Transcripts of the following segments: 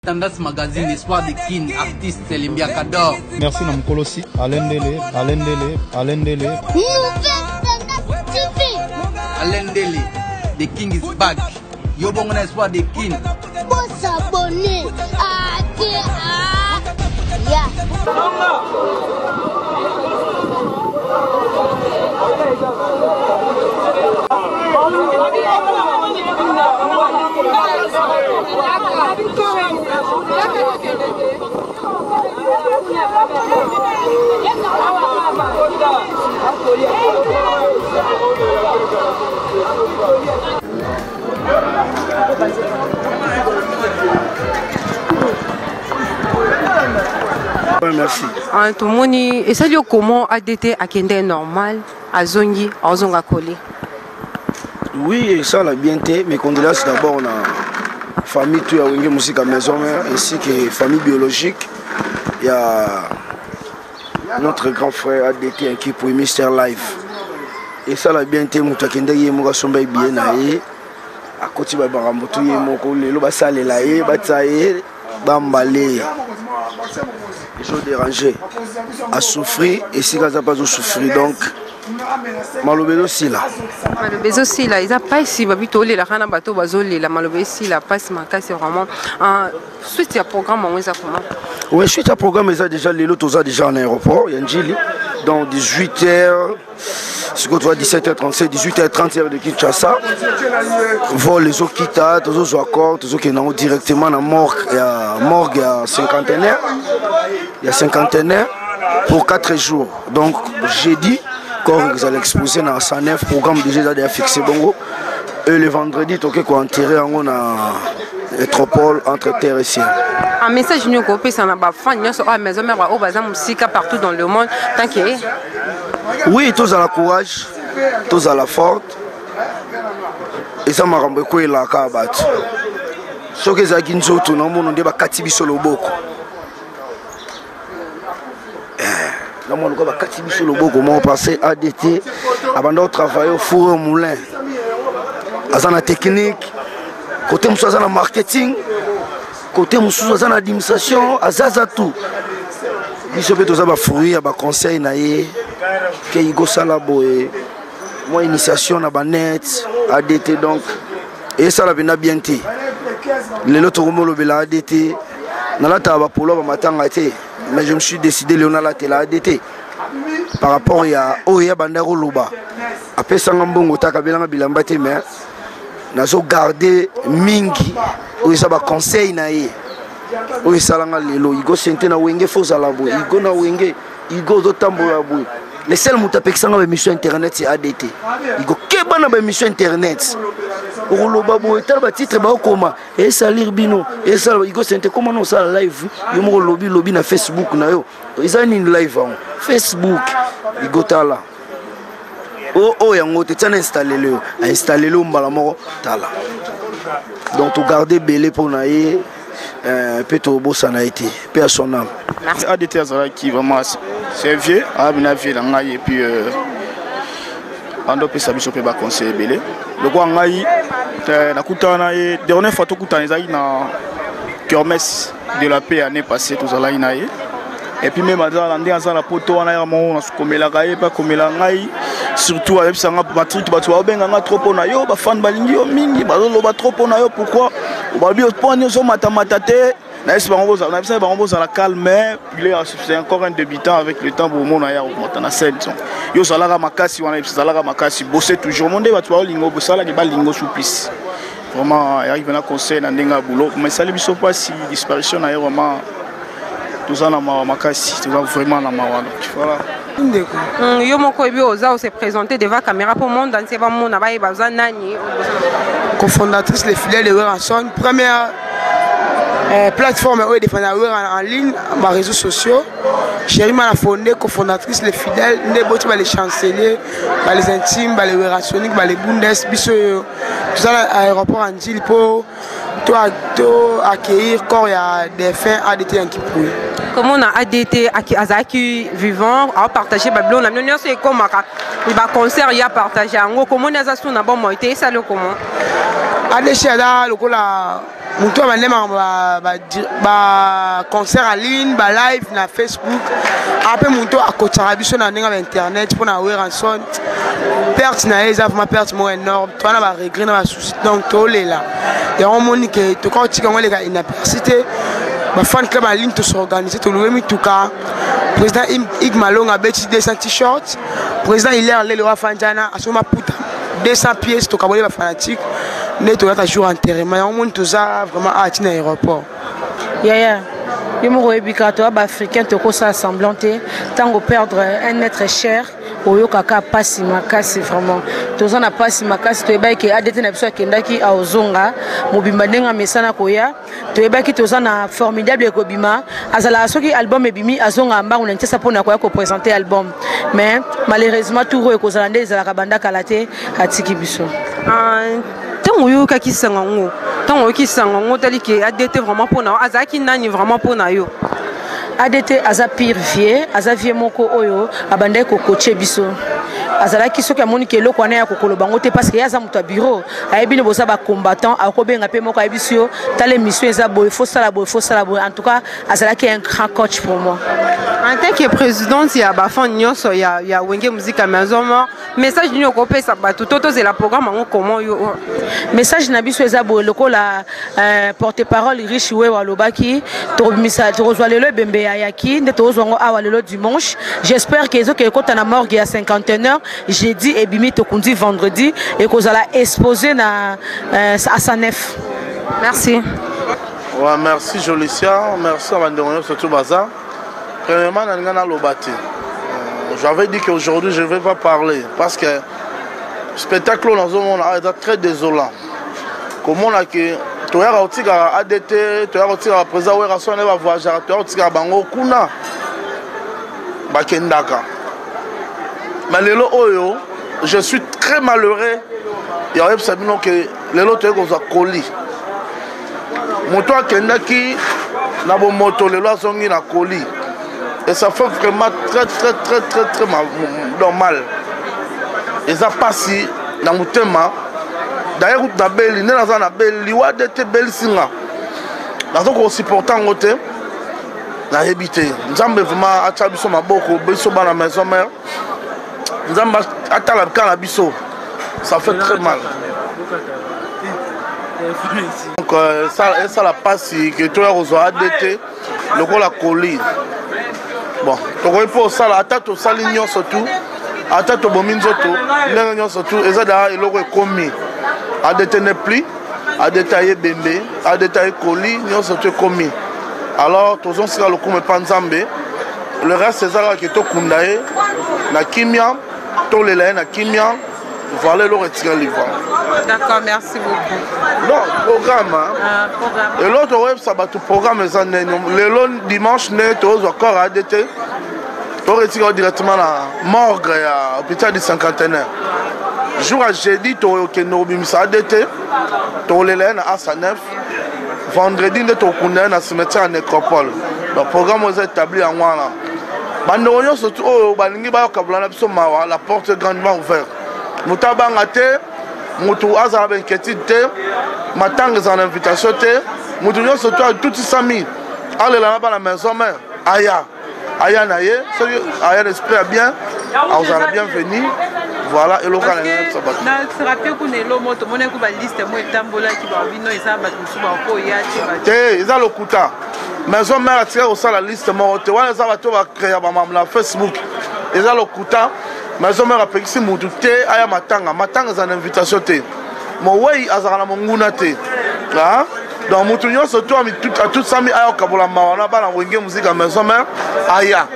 Tendance Magazine, Espoir de Kin, artiste Limbia Kador. Merci Namkolosi, Alain Dele. Alain Dele, The King is back. Yo bon Espoir de Kin. Pour s'abonner à yeah. Merci. Tout le monde, et ça dit comment ADT a été normal à Zongi, à Zonga Koli. Oui, ça l'a bien été. Mes condoléances d'abord, on a famille tout à Wenge Musique à maison, ainsi que famille biologique. Il y a notre grand frère ADT qui pour Mister Life. Et ça l'a bien été. Mouta Kende Yemoga Somba bien aïe. À côté de Barambotou Yemoko, le Basale Laïe, Bataye, Bambalé. Ils sont dérangés à souffrir et si ils n'ont pas souffrir donc Malobé aussi là. Malobé aussi là, ils n'ont pas ici, babitolé la rana bateau bazolé la Malobé ici la passe manca c'est vraiment suite à programme on est comment? Oui, suite à programme ils ont déjà les lots déjà en aéroport, Yanjili dans 18h. Ce que tu vois 17h37, 18h30 de Kinshasa. Vol les autres qui t'a, tous les autres accords, tous les autres qui sont directement dans morgue, il y a cinquantenaire. Il y a cinquantenaire pour 4 jours. Donc jeudi, quand vous allez exposer dans 109 programme déjà fixé bongo. Et le vendredi, tu as enterré en métropole entre terre et ciel. Un message nous copié ça n'a pas fan, nous sommes à maison mais au bazar musique partout dans le monde tant que oui, tous à la courage, tous à la forte. Et ça m'a rendu quoi la kabat. Ce que ça qui nous autres, nous on débat katibi sur le boko. Nous on débat katibi sur le boko. Moi passé ADT, avant de travailler au four au moulin, à la technique, côté monsieur à la marketing, côté monsieur à l'administration, à Zazatou. Il se peut tous à fruits, à conseil naïe. Que Igo Salaboé, moi initiation à Banet, ADT donc, et ça l'a bien été. Les autres romans le ADT, n'a la table pour l'homme matin mais je me suis décidé Léonard la ADT par rapport à Oya Bandero Loba. Après Sangambongo Takabelanga Bilambate, mais nous avons gardé Mingi, où il y a un conseil naïe. Où il y a un lelo, Igo Sente na Wenge Fosalabo, Igo na Wenge, Igo Zotambolabo. Les seuls qui ont une émission internet, c'est ADT. Il y a une émission internet. Il y a un titre et ça lire bino et ça il go comment on ça live il y a lobby na Facebook na yo ils ont une live Facebook il go tala oh yango te tana installer le mbala moko tala donc tu garder belé pour naïe Peto Bossa n'a été, paix à son âme. Merci ADT Azara qui vraiment c'est vieux, à Abinavi et puis Ando Pesa Biso Peba conseil belé. Le quoi Ngaï, la Koutana et dernière fois tout Koutana na kermesse de la paix année passée tous à la Inaïe. Et puis même à la poto on a un comme la gaïe pas comme la Ngaï. Surtout avec ça, Patrick Batua Benga trop on a yo, fan balingi yo mingi, bazolo ba trop on a yo pourquoi? Obabi au point nous sommes matamatate. On la calme, c'est encore un débutant avec le temps pour mon ailleurs monter na scène. Yo salara makasi wana salara makasi bosser toujours monde va toi lingo bosala ke ba lingo souplice. Vraiment il arrive na conseil na ndenga boulot mais ça les biso pas si disparition na vraiment tout ça na makasi tout ça vraiment na mawana. Voilà. Yo moko ebi oza se présenter devant caméra pour monde dans ce moment na ba baza nani cofondatrice les fidèles de Weranson première plateforme où ils en ligne, les réseaux sociaux. Chérie m'a fondé, cofondatrice les fidèles, les chanceliers, les intimes, les Werasoniques, les Bundes, tout ça à l'aéroport en Gilles pour accueillir quand il y a des fins ADT en Kipouille. Comment on a ADT qui vivant à partager Babylone, la union c'est comme il va concert il y a partagé en gros comment on a ça sur un bon moitié ça le comment ADT là le mutu abandema ba concert en ligne ba live na Facebook après mutu akotaka biso na ndenge ba internet pour na Weranson perte na eza vraiment perte mo énorme toi na ba regret na ba souci donc tolela et on moni que to quand tu les gars inapercité ba fan club en ligne to s'organiser to louer mituka président Ig Malong a bêti 200 t-shirts président il est allé le Fanjana à soma puta 200 pièces to kabole ba fanatique net to ta jour enterrement on monte tout ça vraiment à Tina aéroport yeah je me rebika to ba africain to ko ça semblanté tant perdre un être cher oyo kaka pasi makasi vraiment toza na pasi makasi to ebaki adete na biso kendaki a ozonga mobimba ndenga mesana koya to ebaki toza na formidable ekobima azala soki album ebimi azonga mbangu na ntesa pona koya ko présenter album mais malheureusement tout ekozala nde ezala kabanda kalate atiki biso tango yo kaki sangango tango ki sangango tali ke adete vraiment pona azaki nani vraiment pona yo ADT aza pire vie aza vie moko oyo abandai ko coacher biso azala ki soki amoni ke loko na ya kokolo bango te parce que yaza muto bureau ayebi ne boza ba combattant akobenga pe moko ayebisio tale mission eza boy faut sala boy en tout cas azala ki un grand coach pour moi en tant que présidente ya ba fan nyonso ya Wenge Musique Maison message ni okopesa bato toto c'est la programme ngo comment yo message na biso eza boy loko la porte-parole riche we wa lobaki to message to rozwa lelo bembe ya yaki nde to rozwa ngo awa lelo dimanche j'espère que ezo ke kota na morgue ya 51h jeudi et bimi to kundi vendredi et kozala exposé na à sa nef. Merci. Ouais, merci Jolicia, merci à Mandéron surtout Baza. Premièrement, j'avais dit qu'aujourd'hui je ne vais pas parler parce que le spectacle dans ce monde est très désolant. Comment on a que tu as aussi ADT, tu as aussi la présidente Weranson et la voyageur, tu as aussi la bango kuna bakendaka. Mais lelo oyo, je suis très malheureux. Il y a que lelo tu es comme ça colis. Moto akendaki na bo moto lelo azongi na colis. Et ça fait vraiment très normal. Et ça passe dans mon thème. D'ailleurs, na beli, ne na na beli, wa de te beli singa. Dans donc supportant côté, na habité. Nous avons vraiment achabiso maboko, biso bana maison mère. Nous avons atala kana biso. Ça fait très mal. Donc ça la passe que toi aux ADT, le gros la colis. Bon, tu vois pour ça la tête au salignon surtout, à tête au bomin surtout, l'ingénieur surtout, et ça d'ailleurs il aurait commis à détenir plus, à détailler bébé, à détailler colis, nous surtout commis. Alors tous on sera le coup mais pas nzambe, le reste c'est ça qui est au kundae, la kimia, tous les laines la kimia, voilà le retirer les vents. D'accord, merci beaucoup. Non, programme. Hein. Programme. Et l'autre web, ça va tout programme. Le long dimanche, tu as encore ADT. Tu retires directement la morgue à l'hôpital du cinquantenaire. Jour à jeudi, tu as ADT. Tu as les laines à Sanef. Vendredi, tu as un cimetière à Nécropole. Le programme est établi en Ouala. Bandourio, surtout, la porte est grandement ouverte. Moutabangate. Moutou Azar inquiétude, Matang est en invitation, Moutou surtout à tout sami. Allez là-bas à la maison mère. Aya naye, Aya l'esprit bien, vous allez bienvenue. Voilà, et le cas est ça. Se rappelle qu'on est là, moi, tout le monde a une liste, moi, Tambola qui va venir, ils ont battu ils ont le quota. Maison mère a tiré au sein la liste, moi, tu vois, les avatars va créer la Facebook. Ils ont le quota. Mais je me rappelle que si je suis à Matanga, Matanga est en invitation. Mon way azara na monguna te. Donc mutunyo surtout à tout sami aya kabola mawana ba na Wenge Musique Maison mère aya.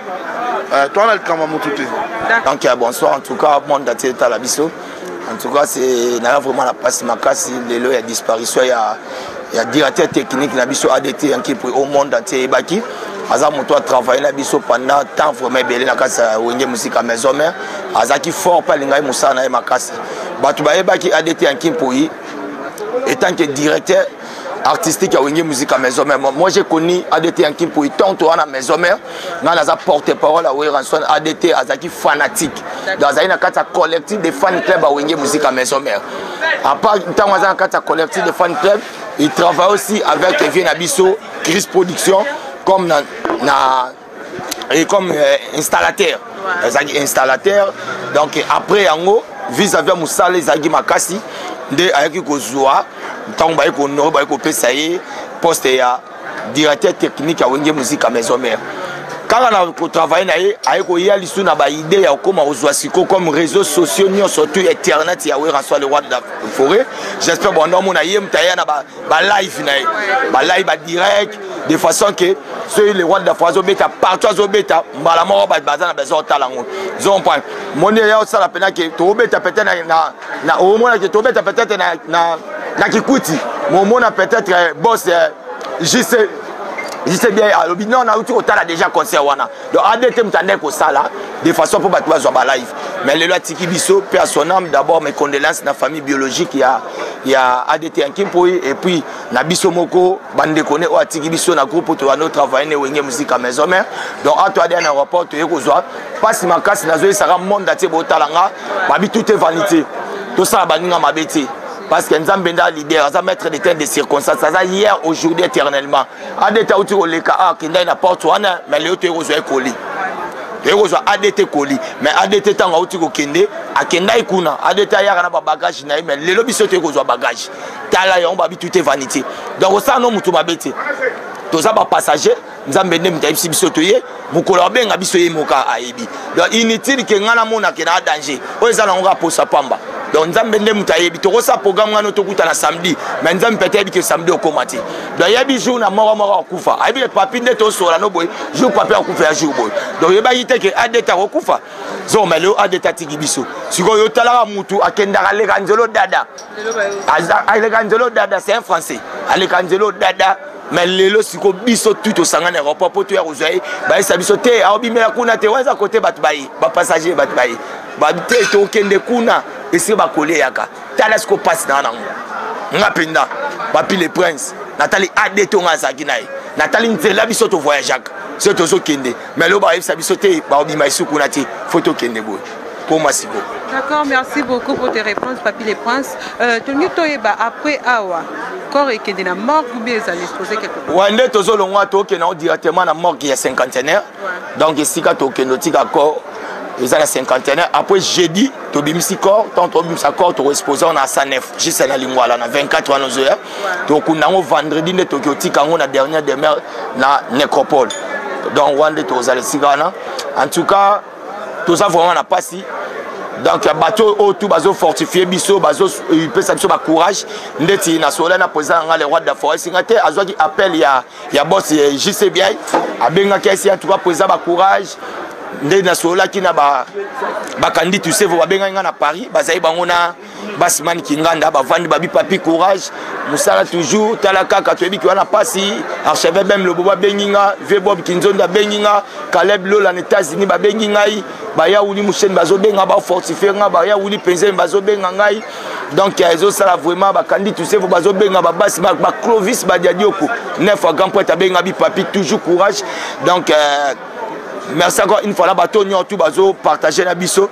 Toi on a le kama mutute. Donc bonsoir en tout cas monde daté ta la biso. En tout cas c'est vraiment la passe makasi lelo ya disparition ya directeur technique na biso ADT en qui au monde entier baki. Aza moto a travaillé na biso pendant temps vraiment belé na kasa Wenge Musique Maison mère. Azaki fort pas lingai musa na makasi. Batu ba ebaki ADT en Kimpoui étant que directeur artistique à Wenge Musique Maison mère. Moi j'ai connu ADT en Kimpoui tant toi na Maison mère. Na la porte-parole à Weranson ADT azaki fanatique. Dans un kata collectif de fan club à Wenge Musique Maison mère. À part tant azan kata collectif de fan club il travaille aussi avec Viennabiso, Chris Production, comme comme installateur. Installateur. Donc après, vis-à-vis de Moussa, les Zagi Makasi, avec Kozua, tant que Pesaye, poste directeur technique à Wenge Musique à Maison Mère. Quand on a travaillé avec l'issue de l'idée comme réseaux sociaux, surtout Internet, il y a le roi de la forêt. J'espère que nous avons live direct, de façon que ceux les rois de la forêt partout à Zobeta, la mort va être besoin de talent. Mon idée, ça la peine que tu peut-être au moins que tu peut-être na Kikuti, mon monde peut-être boss je sais bien, non, on a déjà concert. Donc, ADT m'tendait comme ça là, de façon pour battre la live. Mais le loi Tiki Bisso, paix à son âme, d'abord mes condoléances dans la famille biologique, il y a ADT en Kimpoui, et puis Nabiso Moko, Bande Kone, ou Tiki Bisso, dans le groupe pour nous travailler, Wenge Musique à Maison Mère. Donc, à toi, un rapport, tu es au Zoa, pas si ma casse, ça va monde d'attrer Botalanga, tout est vanité. Tout ça, Baninga m'a bêté. Parce que nous avons l'idée, nous avons mettre des temps de circonstances. Ça va hier, aujourd'hui, éternellement. ADT a utilisé le cas qui n'a pas de mais les autres ont collé. Les autres ont ADT collé. Mais ADT a utilisé Kende, à Kenda et Kuna. ADT a un bagage, mais les lobbies sont un bagage. Tala yon babi tout est vanité. Donc ça non mutu mabete. Tous ça passager, nous avons besoin de biso bisotoyer, mu kolobe nga biso yemoka aibi. Donc inutile que ngana mona ke na danger. Oza na nga pour sa pamba. Donc nous avons besoin de mutayebi. To ça programme ngano to kuta na samedi, mais nous avons peut-être que samedi au komati. Donc yebi jour na mora okufa. Aibi papi ne to so la no boy, jour papi okufa jour boy. Donc yeba yite que adeta okufa. Zo melo adeta tigi biso. Siko yo tala mutu akenda Alejandro Dada. Alejandro Dada c'est un français. Alejandro Dada mais lelo siko biso tout au sangana aéroport pour toi ozoy ba ça biso te aobimela kuna te waza côté bat bayi ba passager bat bayi ba te to kende kuna esi ba coller yaka tala siko passe na nango ngapenda ba pi le prince Nathalie ADT to ngazaki nayi Nathalie nzela biso to voyage so to zo kende mais lo ba ça biso te ba obima isu kuna te photo kende boy pour Massiko. D'accord, merci beaucoup pour tes réponses, Papi les Princes. Après Awa, corps et qui est dans la morgue ou bien ils allaient se poser quelque chose? Ouais, nous sommes directement dans la morgue il y a cinquantenaire. Donc ici, quand on est corps, ils ont la cinquantenaire. Après jeudi, tu as mis corps, tu as mis corps, tu as exposé à 109. Juste dans la ligne, là, 24 heures. Tu as vendredi, tu as mis la dernière demeure dans la nécropole. Donc, on a en tout cas, tout ça vraiment n'a pas si. Donc, il y a bateau autour, bateau fortifié, biso, bateau, il peut s'appuyer sur courage. Ndeti na sola na président les rois de la forêt. Singate azo qui appelle il y a boss JC bien. Abenga kesi en tout cas président ba courage. Ndeti na sola qui na ba candidat tu sais vous abenga na Paris, bazai bangona basman kinganda ba vandi babi papi courage. Musala toujours talaka katobi qui wana pasi archevêque même le boba benginga, Vebob Kinzonda benginga, Caleb Lola les États-Unis ba benginga. Baya wuli muchen bazo benga ba fortifier nga baya wuli penze bazo benga ngai donc ezo sala vraiment ba candidat tu sais vous bazo benga ba bas ba Clovis ba diadioko neuf à grand poète benga bi papi toujours courage donc merci encore une fois là bateau nyo tout bazo partager na biso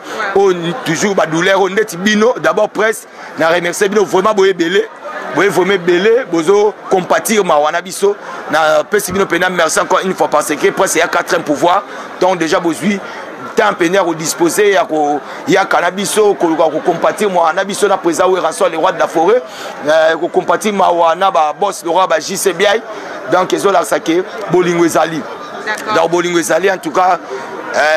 toujours ba douleur on net bino d'abord presse na remercier bino vraiment boye belé boye vraiment belé bozo compatir ma wana biso na pesi bino pena merci encore une fois parce que presse il y a 4 pouvoir donc déjà bozui temps pénère au disposé il y a cannabiso ko compatir moi anabiso na président ou rançon les rois de la forêt ko compatir ma wana ba boss le roi ba JC bien donc ils ont la saké bolingo ezali dans bolingo ezali en tout cas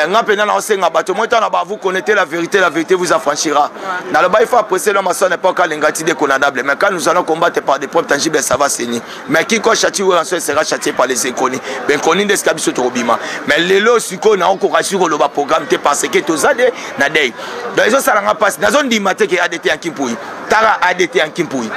ngapena na osenga bato moi tant vous connaissez la vérité vous affranchira dans le bas il faut apprécier l'homme à son époque l'ingratitude déconnable mais quand nous allons combattre par des preuves tangibles ça va saigner mais qui ko châtie ou rançon sera châtié par les inconnus ben connus des cabiso trobima mais lelo siko na encourage sur le programme te parce que tous ade na day dans les ça nga passe na zone di maté que ADT en Kimpoui tara ADT en Kimpoui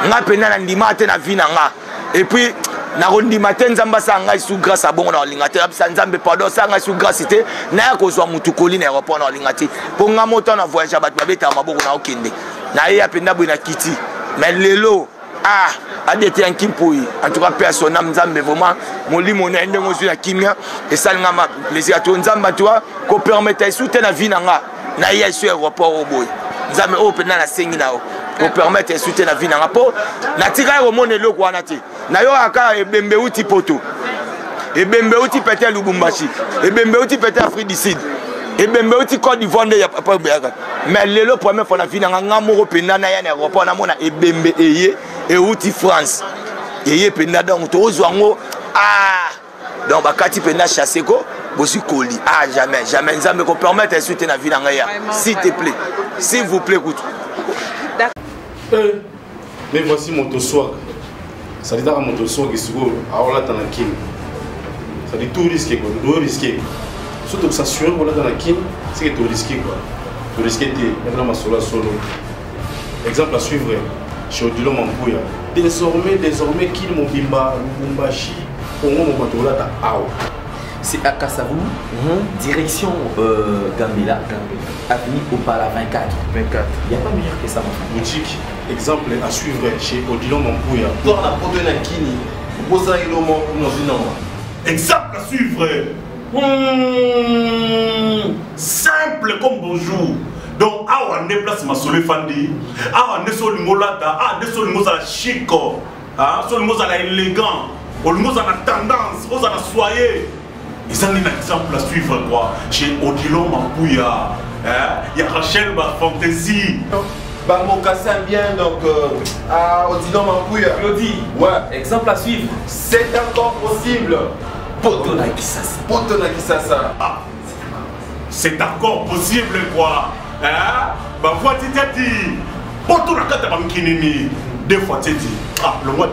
ngapena na ndimate na vina nga et puis na rondi matin nzamba sa ngai sous grâce à bon na lingate abisa nzambe pardon sa ngai sous grâce te na ko zo mutu koli na aéroport na lingate pour nga moto na voyage ba beta maboko na okende na ya penda bwe na kiti mais lelo ADT en Kimpoui en tout cas personne nzambe vraiment molimo na ndenge ozu na kimia et ça nga ma plaisir à tout nzamba toi ko permettre soutenir na vie na nga na ya sur aéroport au boy nzambe o penda na sengi na o pour permettre de soutenir la vie dans la peau. Natika au monde le quoi nati. Nayo aka ebembe uti poto. Ebembe uti pété Lubumbashi. Ebembe uti pété Afrique du Sud. Ebembe uti Côte d'Ivoire ya papa béaka. Mais le premier fois la vie dans ngamoro penda na ya na Europe na mona ebembe eye et uti France. Eye penda donc to zwango ah donc bakati penda chasser ko bosi koli ah jamais nzambe ko permettre de soutenir la vie dans ya s'il te plaît. S'il vous plaît écoute. Mais voici mon swag. Ça dit dans mon swag qui se trouve à Olatana King. Ça dit tout risqué quoi, tout risqué. Surtout que ça sur Olatana King, c'est que tout risqué quoi. Tout risqué t'es maintenant ma solo. Exemple à suivre chez Odilo Mampuya. Désormais qu'il mon bimba Lubumbashi, au moins mon batolata ao. C'est à Kassavou, direction Gambela, avenue Opala 24. Il n'y a pas meilleur que ça. Boutique, exemple à suivre chez Odilon Mampuya. Toi, la pote de Kini, vous avez exemple à suivre. Simple comme bonjour. Donc, on déplace ma solé fandi, on est sur le molata, on est sur le mot à la chic, sur le mot à la élégant, sur le mot à la tendance, on a soyé. Ils ont un exemple à suivre quoi. Chez Odilon Mampuya, il y a Rachel Fantasy. Bamokassin bien donc à Odilon Mampuya. Claudie, ouais, exemple à suivre. C'est encore possible. Potona Kisasa. Ah, c'est encore possible quoi. Bah voici dit. Potona Kata Bamkinini. Deux fois tu dit. Ah, le mois.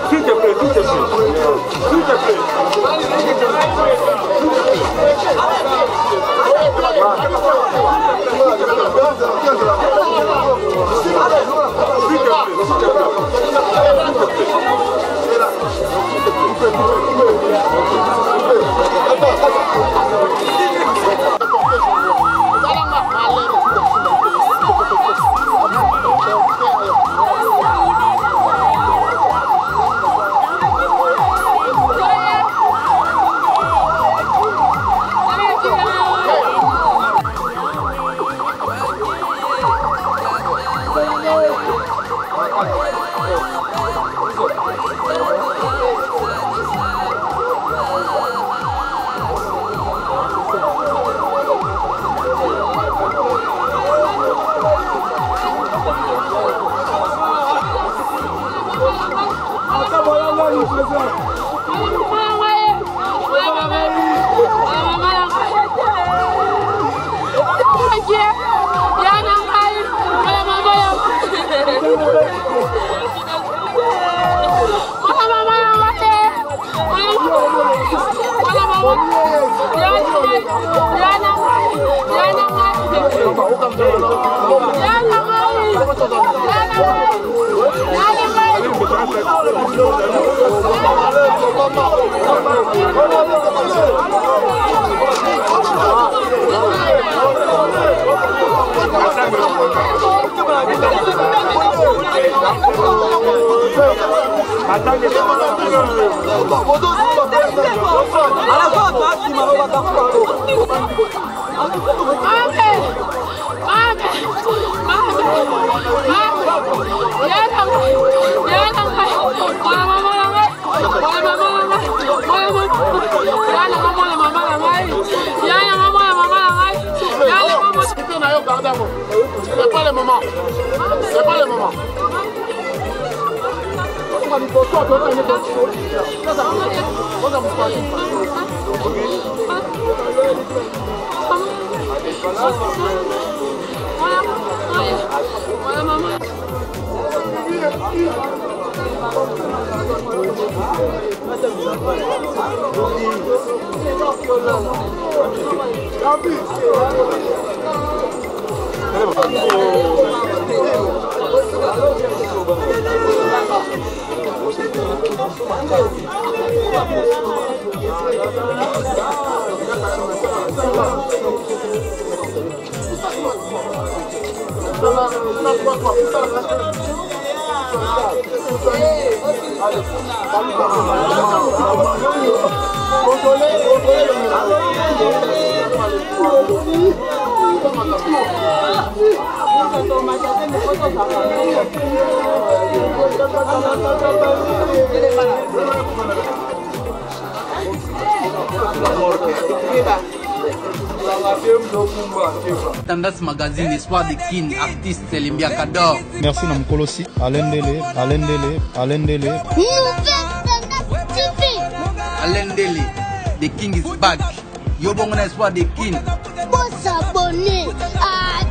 S'il te plaît, s'il te plaît. S'il te plaît. C'est pas le moment. C'est pas le moment. Tandas Magazine, Espoir de Kin, artiste Selimbia Kador. Merci Namkolosi, Alain Dele. Alain Dele, the King is back. Yobongona Espoir de Kin. Pour s'abonner à